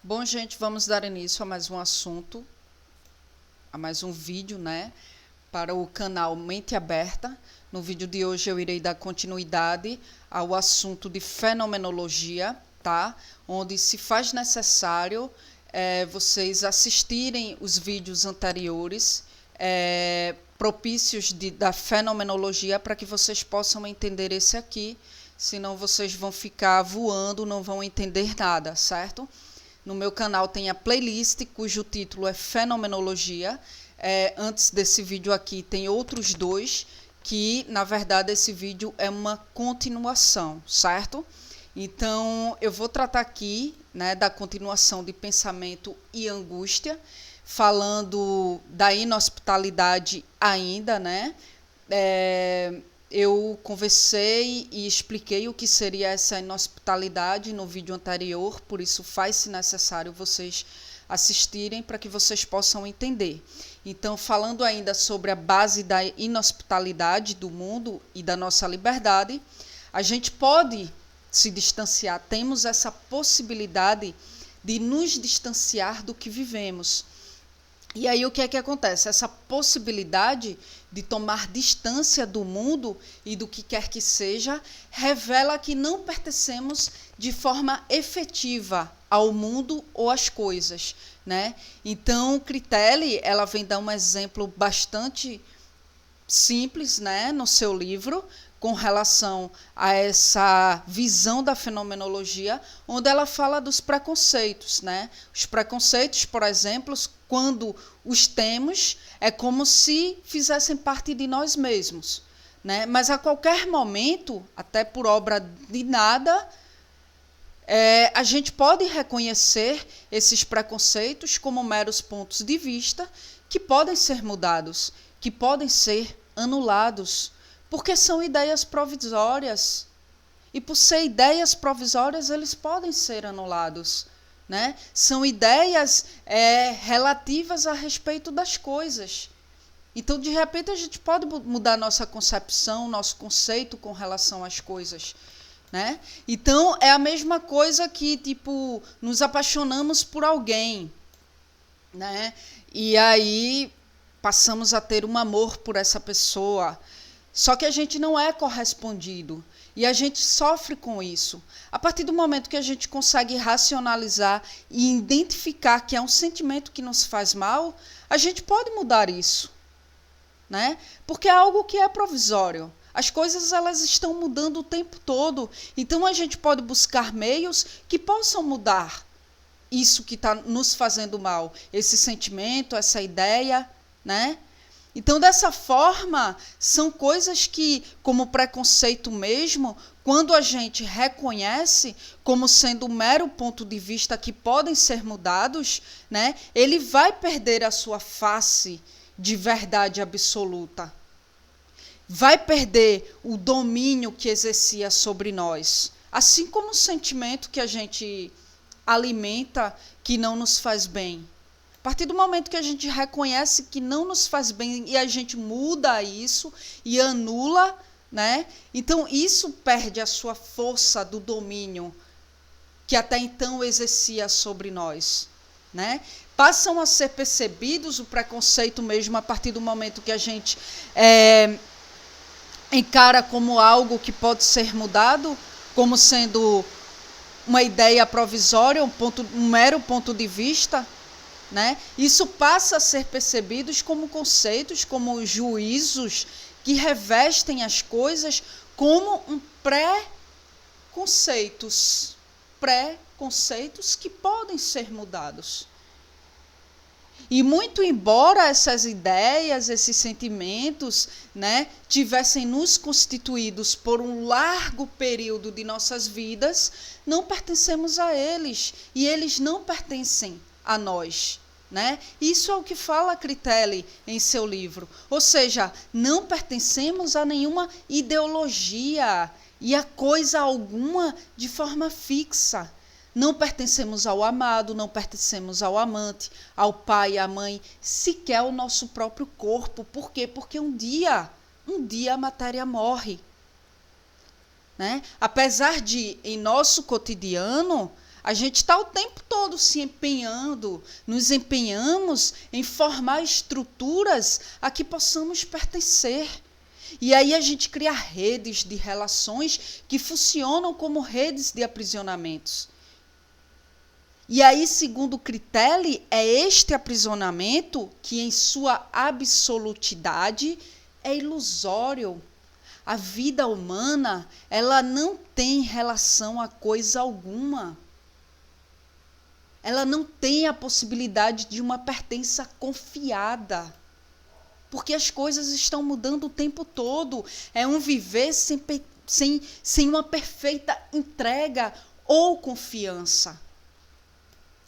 Bom, gente, vamos dar início a mais um assunto, a mais um vídeo, né, para o canal Mente Aberta. No vídeo de hoje eu irei dar continuidade ao assunto de fenomenologia, tá? Onde se faz necessário vocês assistirem os vídeos anteriores, propícios da fenomenologia, para que vocês possam entender esse aqui, senão vocês vão ficar voando, não vão entender nada, certo? No meu canal tem a playlist, cujo título é Fenomenologia. Antes desse vídeo aqui tem outros dois, que na verdade esse vídeo é uma continuação, certo? Então eu vou tratar aqui, né, da continuação de pensamento e angústia, falando da inhospitalidade ainda, né? Eu conversei e expliquei o que seria essa inhospitalidade no vídeo anterior, por isso faz-se necessário vocês assistirem para que vocês possam entender. Então, falando ainda sobre a base da inhospitalidade do mundo e da nossa liberdade, a gente pode se distanciar, temos essa possibilidade de nos distanciar do que vivemos. E aí o que é que acontece? Essa possibilidade de tomar distância do mundo e do que quer que seja, revela que não pertencemos de forma efetiva ao mundo ou às coisas, né? Então, Critelli, ela vem dar um exemplo bastante simples, né, no seu livro, com relação a essa visão da fenomenologia, onde ela fala dos preconceitos, né? Os preconceitos, por exemplo, quando os temos, é como se fizessem parte de nós mesmos, né? Mas a qualquer momento, até por obra de nada, a gente pode reconhecer esses preconceitos como meros pontos de vista que podem ser mudados, que podem ser anulados, porque são ideias provisórias. E por ser ideias provisórias, eles podem ser anulados, né? São ideias relativas a respeito das coisas. Então, de repente, a gente pode mudar nossa concepção, nosso conceito com relação às coisas, né? Então, é a mesma coisa que, tipo, nos apaixonamos por alguém, né? E aí passamos a ter um amor por essa pessoa. Só que a gente não é correspondido e a gente sofre com isso. A partir do momento que a gente consegue racionalizar e identificar que é um sentimento que nos faz mal, a gente pode mudar isso, né? Porque é algo que é provisório. As coisas elas estão mudando o tempo todo. Então a gente pode buscar meios que possam mudar isso que está nos fazendo mal, esse sentimento, essa ideia, né? Então, dessa forma, são coisas que, como preconceito mesmo, quando a gente reconhece como sendo um mero ponto de vista que podem ser mudados, né, ele vai perder a sua face de verdade absoluta. Vai perder o domínio que exercia sobre nós. Assim como o sentimento que a gente alimenta que não nos faz bem. A partir do momento que a gente reconhece que não nos faz bem e a gente muda isso e anula, né? Então isso perde a sua força do domínio que até então exercia sobre nós, né? Passam a ser percebidos o preconceito mesmo a partir do momento que a gente encara como algo que pode ser mudado, como sendo uma ideia provisória, um mero ponto de vista, né? Isso passa a ser percebidos como conceitos, como juízos que revestem as coisas como pré-conceitos que podem ser mudados. E muito embora essas ideias, esses sentimentos, né, tivessem nos constituídos por um largo período de nossas vidas, não pertencemos a eles e eles não pertencem a nós, né? Isso é o que fala Critelli em seu livro. Ou seja, não pertencemos a nenhuma ideologia e a coisa alguma de forma fixa. Não pertencemos ao amado, não pertencemos ao amante, ao pai, à mãe, sequer ao nosso próprio corpo. Por quê? Porque um dia a matéria morre, né? Apesar de, em nosso cotidiano, A gente está o tempo todo se empenhando, nos empenhamos em formar estruturas a que possamos pertencer. E aí a gente cria redes de relações que funcionam como redes de aprisionamentos. E aí, segundo Critelli, é este aprisionamento que, em sua absolutidade, é ilusório. A vida humana, ela não tem relação a coisa alguma. Ela não tem a possibilidade de uma pertença confiada. Porque as coisas estão mudando o tempo todo. É um viver sem uma perfeita entrega ou confiança.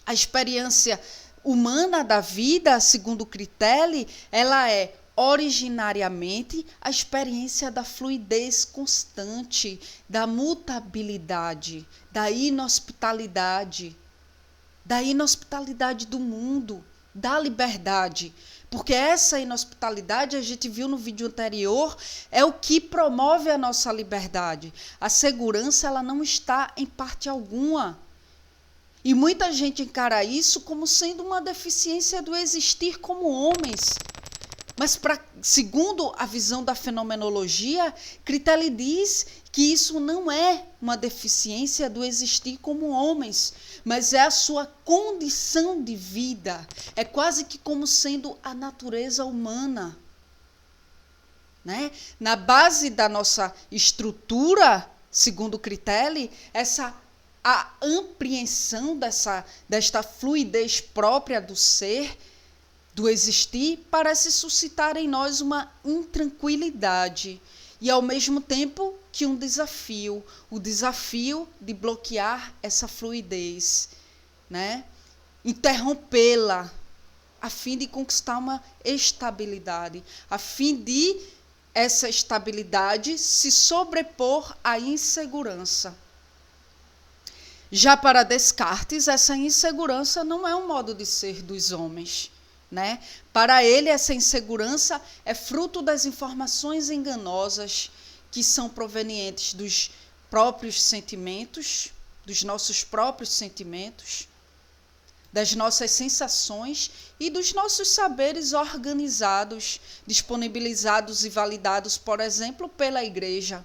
A experiência humana da vida, segundo Critelli, ela é originariamente a experiência da fluidez constante, da mutabilidade, da inhospitalidade do mundo, da liberdade. Porque essa inhospitalidade, a gente viu no vídeo anterior, é o que promove a nossa liberdade. A segurança, ela não está em parte alguma. E muita gente encara isso como sendo uma deficiência do existir como homens. Mas, segundo a visão da fenomenologia, Critelli diz que isso não é uma deficiência do existir como homens, mas é a sua condição de vida. É quase que como sendo a natureza humana. Né? Na base da nossa estrutura, segundo Critelli, a apreensão desta fluidez própria do ser, do existir, parece suscitar em nós uma intranquilidade e, ao mesmo tempo, que um desafio, o desafio de bloquear essa fluidez, né? Interrompê-la, a fim de conquistar uma estabilidade, a fim de essa estabilidade se sobrepor à insegurança. Já para Descartes, essa insegurança não é um modo de ser dos homens. Né? Para ele, essa insegurança é fruto das informações enganosas que são provenientes dos próprios sentimentos, dos nossos próprios sentimentos, das nossas sensações e dos nossos saberes organizados, disponibilizados e validados, por exemplo, pela Igreja.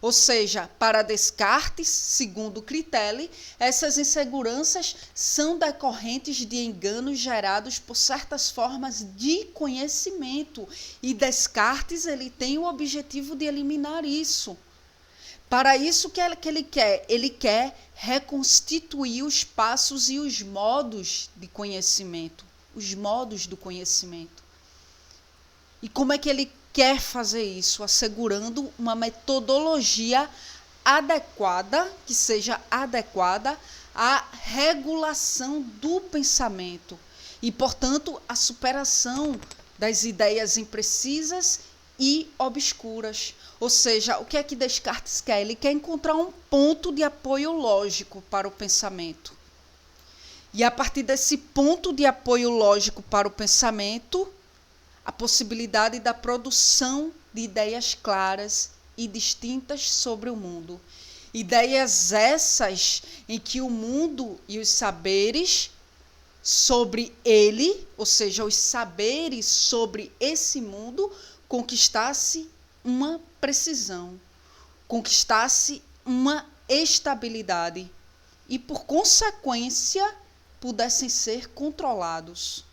Ou seja, para Descartes, segundo Critelli, essas inseguranças são decorrentes de enganos gerados por certas formas de conhecimento. E Descartes, ele tem o objetivo de eliminar isso. Para isso, o que ele quer? Ele quer reconstituir os passos e os modos de conhecimento, os modos do conhecimento. E como é que ele quer fazer isso? Assegurando uma metodologia adequada, que seja adequada à regulação do pensamento e, portanto, a superação das ideias imprecisas e obscuras. Ou seja, o que é que Descartes quer? Ele quer encontrar um ponto de apoio lógico para o pensamento. E a partir desse ponto de apoio lógico para o pensamento, a possibilidade da produção de ideias claras e distintas sobre o mundo. Ideias essas em que o mundo e os saberes sobre ele, ou seja, os saberes sobre esse mundo, conquistasse uma precisão, conquistasse uma estabilidade e, por consequência, pudessem ser controlados.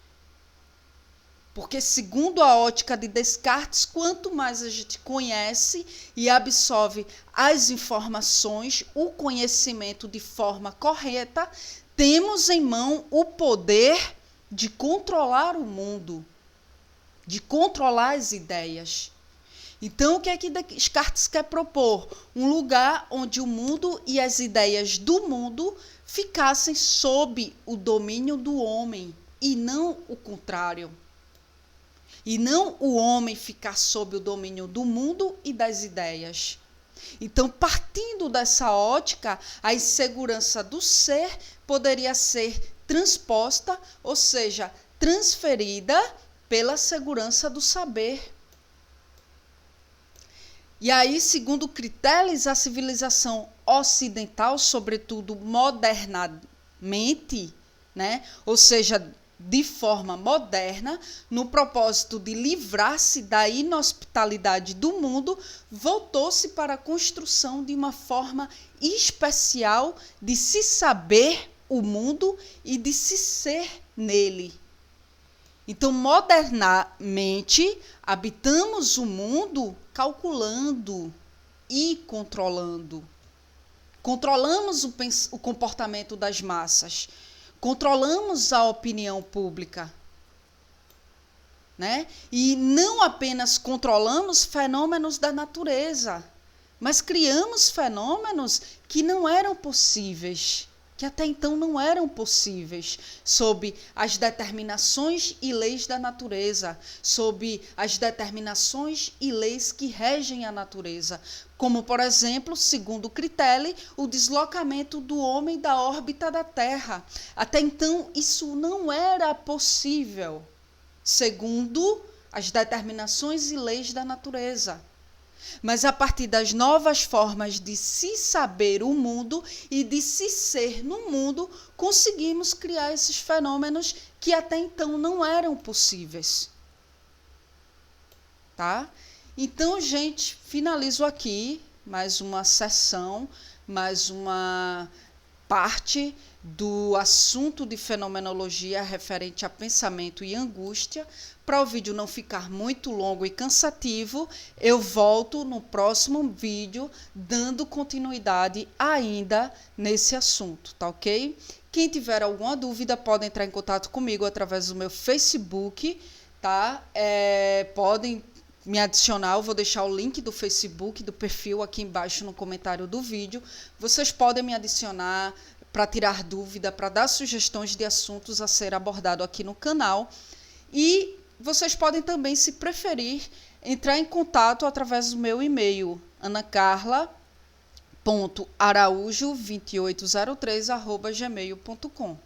Porque, segundo a ótica de Descartes, quanto mais a gente conhece e absorve as informações, o conhecimento de forma correta, temos em mão o poder de controlar o mundo, de controlar as ideias. Então, o que é que Descartes quer propor? Um lugar onde o mundo e as ideias do mundo ficassem sob o domínio do homem, e não o contrário. E não o homem ficar sob o domínio do mundo e das ideias. Então, partindo dessa ótica, a insegurança do ser poderia ser transposta, ou seja, transferida pela segurança do saber. E aí, segundo Criteles, a civilização ocidental, sobretudo modernamente, né? Ou seja, de forma moderna, no propósito de livrar-se da inhospitalidade do mundo, voltou-se para a construção de uma forma especial de se saber o mundo e de se ser nele. Então, modernamente, habitamos o mundo calculando e controlando. Controlamos o comportamento das massas. Controlamos a opinião pública. Né? E não apenas controlamos fenômenos da natureza, mas criamos fenômenos que não eram possíveis, que até então não eram possíveis, sob as determinações e leis da natureza, sob as determinações e leis que regem a natureza, como, por exemplo, segundo Criteles, o deslocamento do homem da órbita da Terra. Até então, isso não era possível, segundo as determinações e leis da natureza. Mas a partir das novas formas de se saber o mundo e de se ser no mundo, conseguimos criar esses fenômenos que até então não eram possíveis. Tá? Então, gente, finalizo aqui mais uma sessão, mais uma parte do assunto de fenomenologia referente a pensamento e angústia. Para o vídeo não ficar muito longo e cansativo, eu volto no próximo vídeo dando continuidade ainda nesse assunto, tá ok? Quem tiver alguma dúvida pode entrar em contato comigo através do meu Facebook, tá? Podem me adicionar, eu vou deixar o link do Facebook, do perfil aqui embaixo no comentário do vídeo. Vocês podem me adicionar para tirar dúvida, para dar sugestões de assuntos a ser abordado aqui no canal. E vocês podem também, se preferir, entrar em contato através do meu e-mail, anacarla.araújo2803@gmail.com.